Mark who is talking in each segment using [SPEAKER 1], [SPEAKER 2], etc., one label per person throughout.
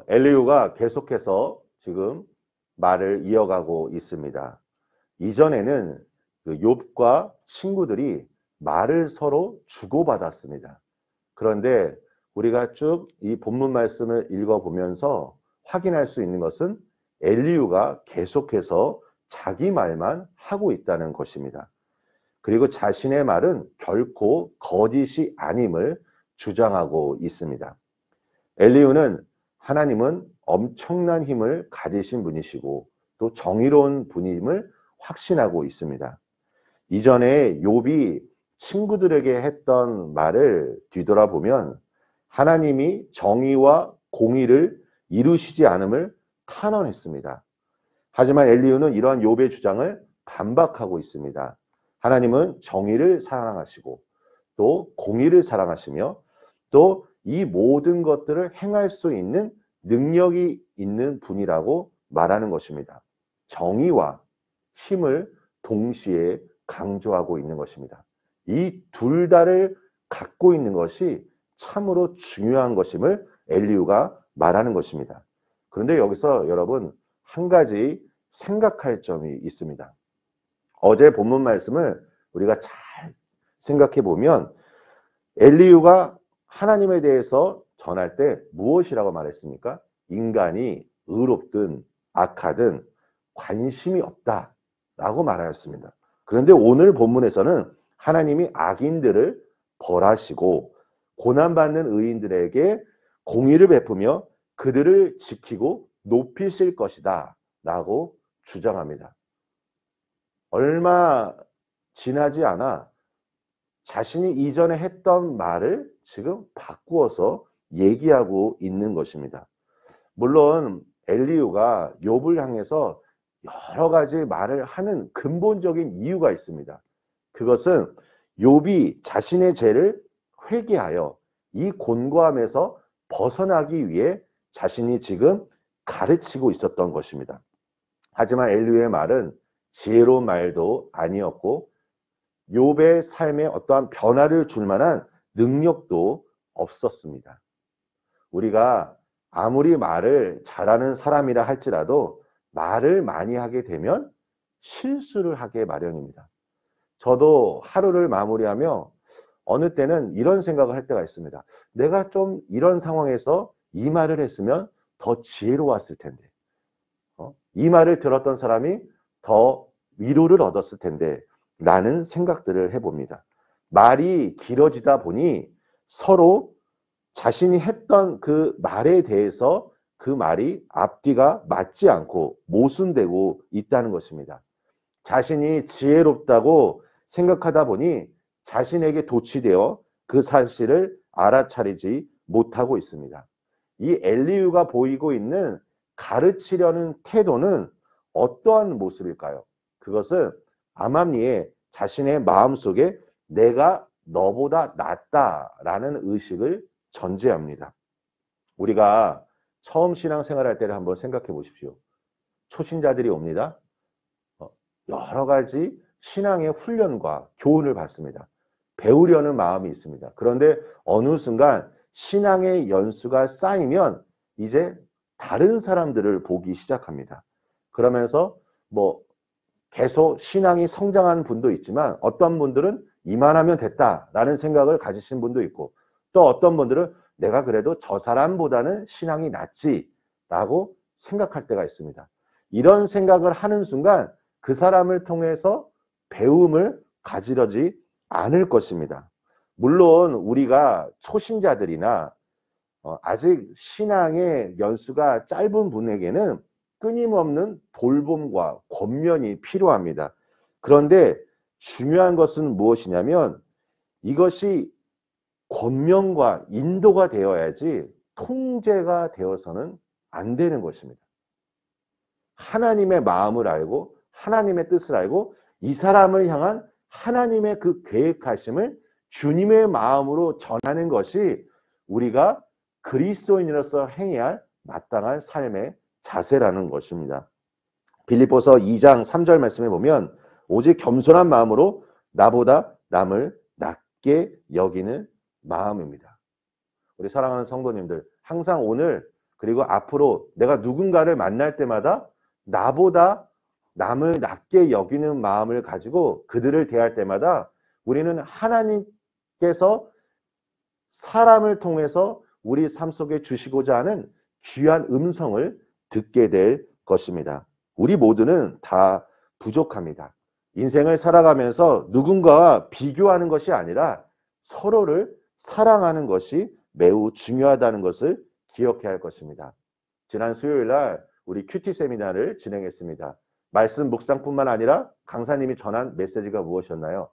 [SPEAKER 1] 엘리후가 계속해서 지금 말을 이어가고 있습니다. 이전에는 그 욥과 친구들이 말을 서로 주고받았습니다. 그런데 우리가 쭉 이 본문 말씀을 읽어보면서 확인할 수 있는 것은 엘리후가 계속해서 자기 말만 하고 있다는 것입니다. 그리고 자신의 말은 결코 거짓이 아님을 주장하고 있습니다. 엘리후는 하나님은 엄청난 힘을 가지신 분이시고 또 정의로운 분임을 확신하고 있습니다. 이전에 욥이 친구들에게 했던 말을 뒤돌아보면 하나님이 정의와 공의를 이루시지 않음을 탄원했습니다. 하지만 엘리후는 이러한 욥의 주장을 반박하고 있습니다. 하나님은 정의를 사랑하시고 또 공의를 사랑하시며 또 이 모든 것들을 행할 수 있는 능력이 있는 분이라고 말하는 것입니다. 정의와 힘을 동시에 강조하고 있는 것입니다. 이 둘 다를 갖고 있는 것이 참으로 중요한 것임을 엘리후가 말하는 것입니다. 그런데 여기서 여러분 한 가지 생각할 점이 있습니다. 어제 본문 말씀을 우리가 잘 생각해 보면 엘리후가 하나님에 대해서 전할 때 무엇이라고 말했습니까? 인간이 의롭든 악하든 관심이 없다라고 말하였습니다. 그런데 오늘 본문에서는 하나님이 악인들을 벌하시고 고난받는 의인들에게 공의를 베푸며 그들을 지키고 높이실 것이다 라고 주장합니다. 얼마 지나지 않아 자신이 이전에 했던 말을 지금 바꾸어서 얘기하고 있는 것입니다. 물론 엘리후가 욥을 향해서 여러 가지 말을 하는 근본적인 이유가 있습니다. 그것은 욥이 자신의 죄를 회개하여 이 곤고함에서 벗어나기 위해 자신이 지금 가르치고 있었던 것입니다. 하지만 엘리후의 말은 지혜로운 말도 아니었고 욥의 삶에 어떠한 변화를 줄 만한 능력도 없었습니다. 우리가 아무리 말을 잘하는 사람이라 할지라도 말을 많이 하게 되면 실수를 하게 마련입니다. 저도 하루를 마무리하며 어느 때는 이런 생각을 할 때가 있습니다. 내가 좀 이런 상황에서 이 말을 했으면 더 지혜로웠을 텐데, 이 말을 들었던 사람이 더 위로를 얻었을 텐데 라는 생각들을 해봅니다. 말이 길어지다 보니 서로 자신이 했던 그 말에 대해서 그 말이 앞뒤가 맞지 않고 모순되고 있다는 것입니다. 자신이 지혜롭다고 생각하다 보니 자신에게 도취되어 그 사실을 알아차리지 못하고 있습니다. 이 엘리후가 보이고 있는 가르치려는 태도는 어떠한 모습일까요? 그것은 암암리에 자신의 마음속에 내가 너보다 낫다라는 의식을 전제합니다. 우리가 처음 신앙생활할 때를 한번 생각해 보십시오. 초신자들이 옵니다. 여러 가지 신앙의 훈련과 교훈을 받습니다. 배우려는 마음이 있습니다. 그런데 어느 순간 신앙의 연수가 쌓이면 이제 다른 사람들을 보기 시작합니다. 그러면서 계속 신앙이 성장한 분도 있지만 어떤 분들은 이만하면 됐다라는 생각을 가지신 분도 있고 또 어떤 분들은 내가 그래도 저 사람보다는 신앙이 낫지라고 생각할 때가 있습니다. 이런 생각을 하는 순간 그 사람을 통해서 배움을 가지려지 않을 것입니다. 물론 우리가 초신자들이나 아직 신앙의 연수가 짧은 분에게는 끊임없는 돌봄과 권면이 필요합니다. 그런데 중요한 것은 무엇이냐면 이것이 권면과 인도가 되어야지 통제가 되어서는 안 되는 것입니다. 하나님의 마음을 알고 하나님의 뜻을 알고 이 사람을 향한 하나님의 그 계획하심을 주님의 마음으로 전하는 것이 우리가 그리스도인으로서 행해야 할 마땅한 삶의 자세라는 것입니다. 빌립보서 2장 3절 말씀에 보면 오직 겸손한 마음으로 나보다 남을 낮게 여기는 마음입니다. 우리 사랑하는 성도님들, 항상 오늘 그리고 앞으로 내가 누군가를 만날 때마다 나보다 남을 낮게 여기는 마음을 가지고 그들을 대할 때마다 우리는 하나님께서 사람을 통해서 우리 삶 속에 주시고자 하는 귀한 음성을 듣게 될 것입니다. 우리 모두는 다 부족합니다. 인생을 살아가면서 누군가와 비교하는 것이 아니라 서로를 사랑하는 것이 매우 중요하다는 것을 기억해야 할 것입니다. 지난 수요일 날 우리 큐티 세미나를 진행했습니다. 말씀 묵상뿐만 아니라 강사님이 전한 메시지가 무엇이었나요?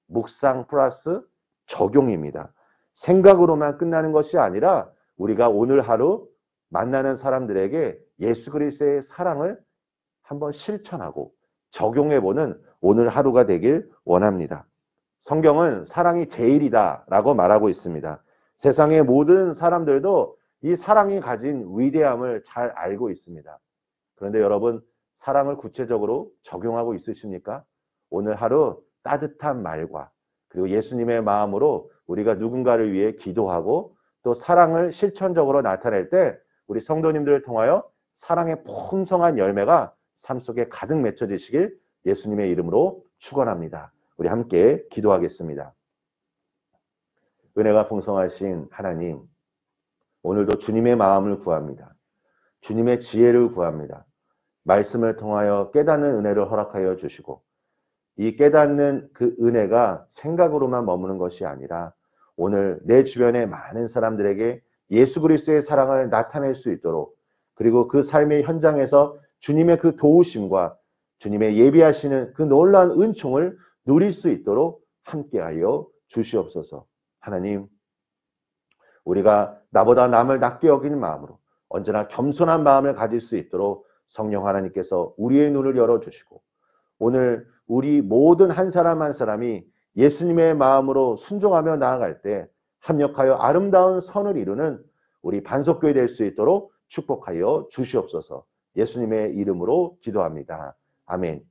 [SPEAKER 1] 묵상 플러스 적용입니다. 생각으로만 끝나는 것이 아니라 우리가 오늘 하루 만나는 사람들에게 예수 그리스도의 사랑을 한번 실천하고 적용해보는 오늘 하루가 되길 원합니다. 성경은 사랑이 제일이다 라고 말하고 있습니다. 세상의 모든 사람들도 이 사랑이 가진 위대함을 잘 알고 있습니다. 그런데 여러분, 사랑을 구체적으로 적용하고 있으십니까? 오늘 하루 따뜻한 말과 그리고 예수님의 마음으로 우리가 누군가를 위해 기도하고 또 사랑을 실천적으로 나타낼 때 우리 성도님들을 통하여 사랑의 풍성한 열매가 삶 속에 가득 맺혀지시길 예수님의 이름으로 축원합니다. 우리 함께 기도하겠습니다. 은혜가 풍성하신 하나님, 오늘도 주님의 마음을 구합니다. 주님의 지혜를 구합니다. 말씀을 통하여 깨닫는 은혜를 허락하여 주시고 이 깨닫는 그 은혜가 생각으로만 머무는 것이 아니라 오늘 내 주변의 많은 사람들에게 예수 그리스도의 사랑을 나타낼 수 있도록 그리고 그 삶의 현장에서 주님의 그 도우심과 주님의 예비하시는 그 놀라운 은총을 누릴 수 있도록 함께하여 주시옵소서. 하나님, 우리가 나보다 남을 낮게 여기는 마음으로 언제나 겸손한 마음을 가질 수 있도록 성령 하나님께서 우리의 눈을 열어주시고 오늘 우리 모든 한 사람 한 사람이 예수님의 마음으로 순종하며 나아갈 때 합력하여 아름다운 선을 이루는 우리 반석교회 될 수 있도록 축복하여 주시옵소서. 예수님의 이름으로 기도합니다. 아멘.